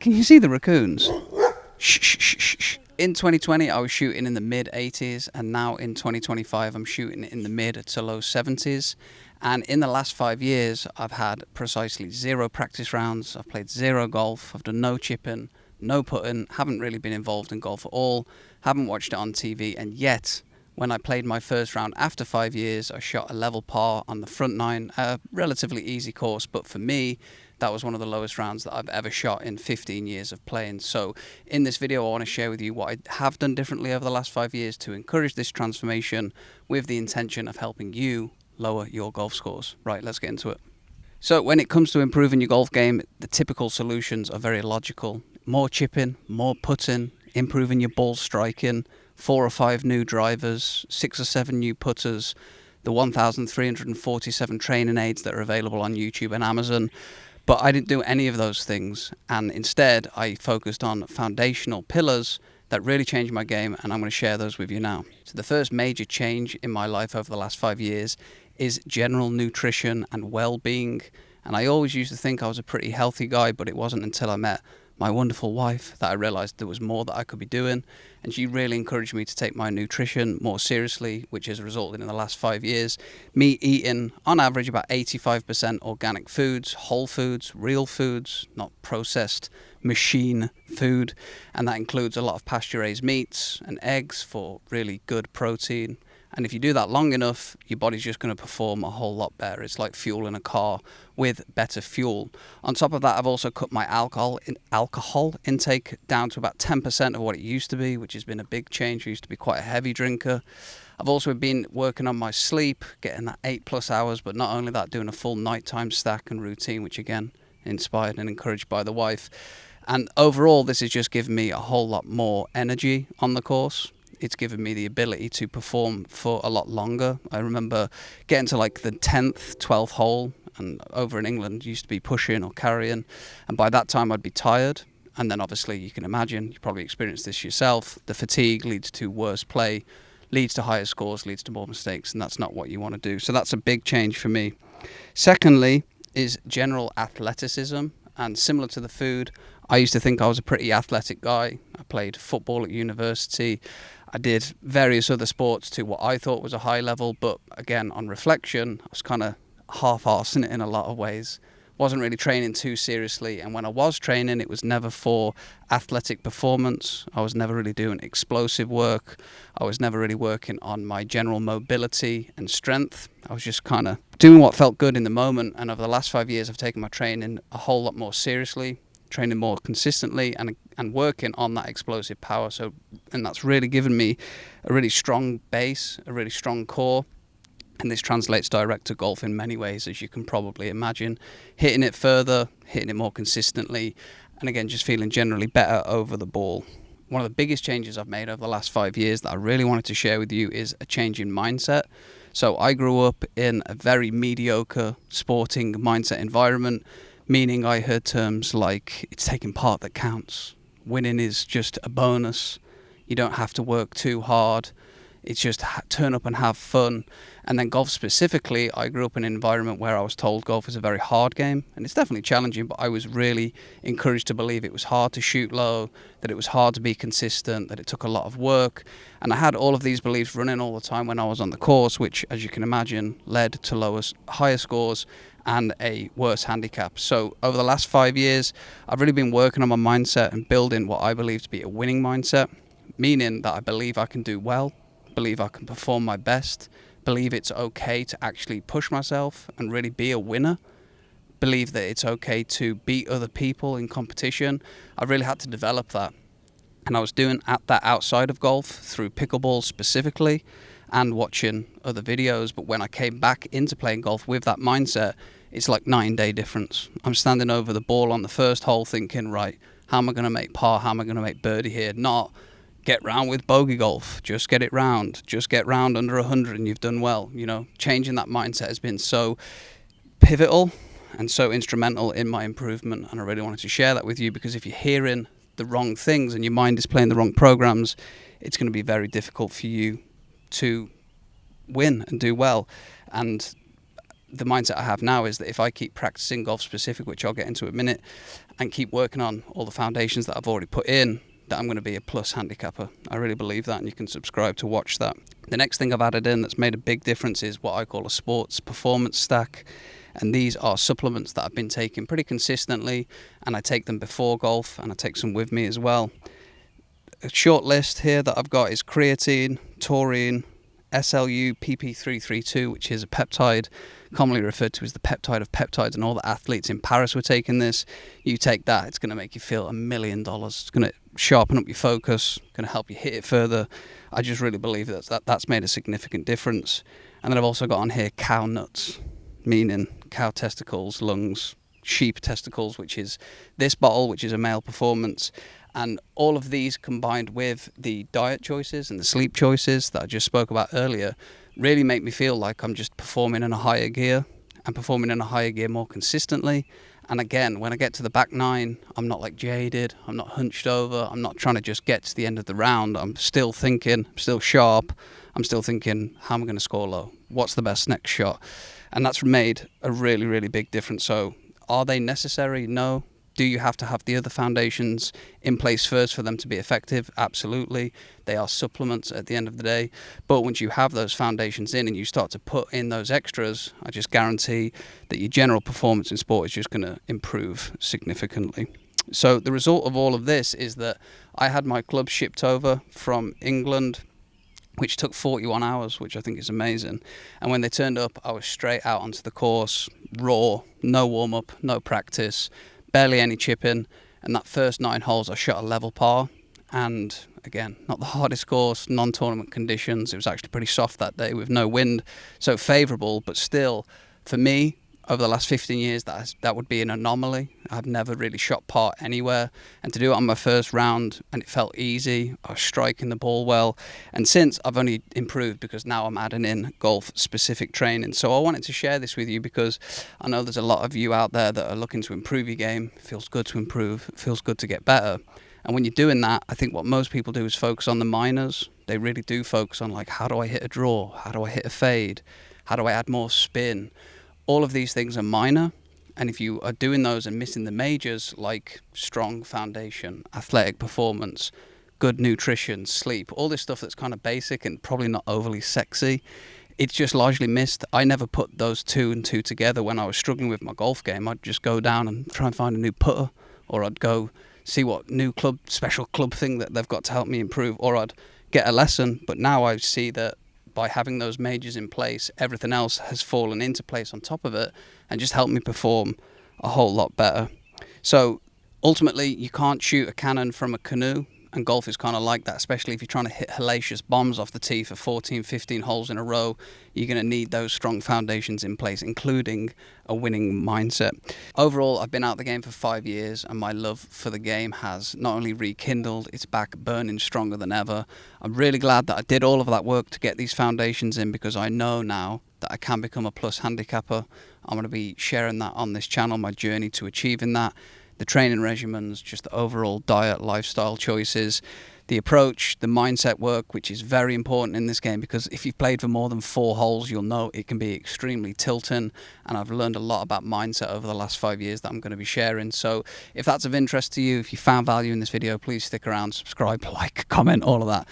Can you see the raccoons? Shh, shh, shh, shh, shh. In 2020, I was shooting in the mid 80s, and now in 2025, I'm shooting in the mid to low 70s. And in the last 5 years, I've had precisely 0 practice rounds. I've played 0 golf. I've done no chipping, no putting, haven't really been involved in golf at all, haven't watched it on TV, and yet, when I played my first round after 5 years, I shot a level par on the front nine, a relatively easy course, but for me, that was one of the lowest rounds that I've ever shot in 15 years of playing. So in this video, I want to share with you what I have done differently over the last 5 years to encourage this transformation with the intention of helping you lower your golf scores. Right, let's get into it. So when it comes to improving your golf game, the typical solutions are very logical. More chipping, more putting, improving your ball striking, 4 or 5 new drivers, 6 or 7 new putters, the 1,347 training aids that are available on YouTube and Amazon. But I didn't do any of those things, and instead I focused on foundational pillars that really changed my game, and I'm going to share those with you now. So the first major change in my life over the last 5 years is general nutrition and well-being. And I always used to think I was a pretty healthy guy, but it wasn't until I met my wonderful wife that I realized there was more that I could be doing, and she really encouraged me to take my nutrition more seriously, which has resulted in the last 5 years me eating on average about 85% organic foods, whole foods, real foods, not processed machine food, and that includes a lot of pasture-raised meats and eggs for really good protein. And if you do that long enough, your body's just going to perform a whole lot better. It's like fuel in a car with better fuel. On top of that, I've also cut my alcohol intake down to about 10% of what it used to be, which has been a big change. I used to be quite a heavy drinker. I've also been working on my sleep, getting that 8+ hours, but not only that, doing a full nighttime stack and routine, which again, inspired and encouraged by the wife. And overall, this has just given me a whole lot more energy on the course. It's given me the ability to perform for a lot longer. I remember getting to like the 10th, 12th hole, and over in England used to be pushing or carrying, and by that time I'd be tired. And then obviously you can imagine, you probably experienced this yourself, the fatigue leads to worse play, leads to higher scores, leads to more mistakes, and that's not what you want to do. So that's a big change for me. Secondly is general athleticism, and similar to the food, I used to think I was a pretty athletic guy. I played football at university. I did various other sports to what I thought was a high level, but again, on reflection, I was kind of half-arsing it in a lot of ways. Wasn't really training too seriously, and when I was training, it was never for athletic performance. I was never really doing explosive work. I was never really working on my general mobility and strength. I was just kind of doing what felt good in the moment, and over the last 5 years, I've taken my training a whole lot more seriously, training more consistently and working on that explosive power. And that's really given me a really strong base, a really strong core. And this translates direct to golf in many ways, as you can probably imagine. Hitting it further, hitting it more consistently, and again, just feeling generally better over the ball. One of the biggest changes I've made over the last 5 years that I really wanted to share with you is a change in mindset. So I grew up in a very mediocre sporting mindset environment, meaning I heard terms like, it's taking part that counts. Winning is just a bonus. You don't have to work too hard. It's just turn up and have fun. And then golf specifically, I grew up in an environment where I was told golf is a very hard game. And it's definitely challenging, but I was really encouraged to believe it was hard to shoot low, that it was hard to be consistent, that it took a lot of work. And I had all of these beliefs running all the time when I was on the course, which, as you can imagine, led to higher scores and a worse handicap. So over the last 5 years, I've really been working on my mindset and building what I believe to be a winning mindset, meaning that I believe I can do well, believe I can perform my best, believe it's okay to actually push myself and really be a winner, believe that it's okay to beat other people in competition. I really had to develop that. And I was doing that outside of golf through pickleball specifically and watching other videos. But when I came back into playing golf with that mindset, it's like night and day difference. I'm standing over the ball on the first hole thinking, right, how am I going to make par? How am I going to make birdie here? Not get round with bogey golf. Just get it round. Just get round under 100 and you've done well. You know, changing that mindset has been so pivotal and so instrumental in my improvement. And I really wanted to share that with you, because if you're hearing the wrong things and your mind is playing the wrong programs, it's going to be very difficult for you to win and do well. And the mindset I have now is that if I keep practicing golf specific, which I'll get into in a minute, and keep working on all the foundations that I've already put in, that I'm going to be a plus handicapper. I really believe that, and you can subscribe to watch that. The next thing I've added in that's made a big difference is what I call a sports performance stack. And these are supplements that I've been taking pretty consistently, and I take them before golf and I take some with me as well. A short list here that I've got is creatine, taurine, SLU PP332, which is a peptide commonly referred to as the peptide of peptides, and all the athletes in Paris were taking this. You take that, it's going to make you feel $1 million. It's going to sharpen up your focus, going to help you hit it further. I just really believe that's made a significant difference. And then I've also got on here cow nuts, meaning cow testicles, lungs, sheep testicles, which is this bottle, which is a male performance. And all of these combined with the diet choices and the sleep choices that I just spoke about earlier really make me feel like I'm just performing in a higher gear and performing in a higher gear more consistently. And again, when I get to the back nine, I'm not like jaded, I'm not hunched over, I'm not trying to just get to the end of the round. I'm still thinking, I'm still sharp, I'm still thinking, how am I going to score low? What's the best next shot? And that's made a really, really big difference. So are they necessary? No. Do you have to have the other foundations in place first for them to be effective? Absolutely. They are supplements at the end of the day. But once you have those foundations in and you start to put in those extras, I just guarantee that your general performance in sport is just going to improve significantly. So the result of all of this is that I had my clubs shipped over from England, which took 41 hours, which I think is amazing. And when they turned up, I was straight out onto the course, raw, no warm-up, no practice, barely any chipping, and that first 9 holes I shot a level par. And again, not the hardest course, non-tournament conditions. It was actually pretty soft that day with no wind, so favourable. But still, for me, over the last 15 years, that would be an anomaly. I've never really shot par anywhere, and to do it on my first round, and it felt easy. I was striking the ball well, and since I've only improved because now I'm adding in golf-specific training. So I wanted to share this with you because I know there's a lot of you out there that are looking to improve your game. It feels good to improve. It feels good to get better. And when you're doing that, I think what most people do is focus on the minors. They really do focus on, like, how do I hit a draw? How do I hit a fade? How do I add more spin? All of these things are minor, and if you are doing those and missing the majors, like strong foundation, athletic performance, good nutrition, sleep, all this stuff that's kind of basic and probably not overly sexy, it's just largely missed. I never put those two and two together when I was struggling with my golf game. I'd just go down and try and find a new putter, or I'd go see what new special club thing that they've got to help me improve, or I'd get a lesson. But now I see that by having those majors in place, everything else has fallen into place on top of it and just helped me perform a whole lot better. So ultimately, you can't shoot a cannon from a canoe, and golf is kind of like that, especially if you're trying to hit hellacious bombs off the tee for 14, 15 holes in a row. You're going to need those strong foundations in place, including a winning mindset. Overall, I've been out the game for 5 years, and my love for the game has not only rekindled, it's back burning stronger than ever. I'm really glad that I did all of that work to get these foundations in, because I know now that I can become a plus handicapper. I'm going to be sharing that on this channel, my journey to achieving that. The training regimens, just the overall diet, lifestyle choices, the approach, the mindset work, which is very important in this game, because if you've played for more than 4 holes, you'll know it can be extremely tilting. And I've learned a lot about mindset over the last 5 years that I'm going to be sharing. So if that's of interest to you, if you found value in this video, please stick around, subscribe, like, comment, all of that.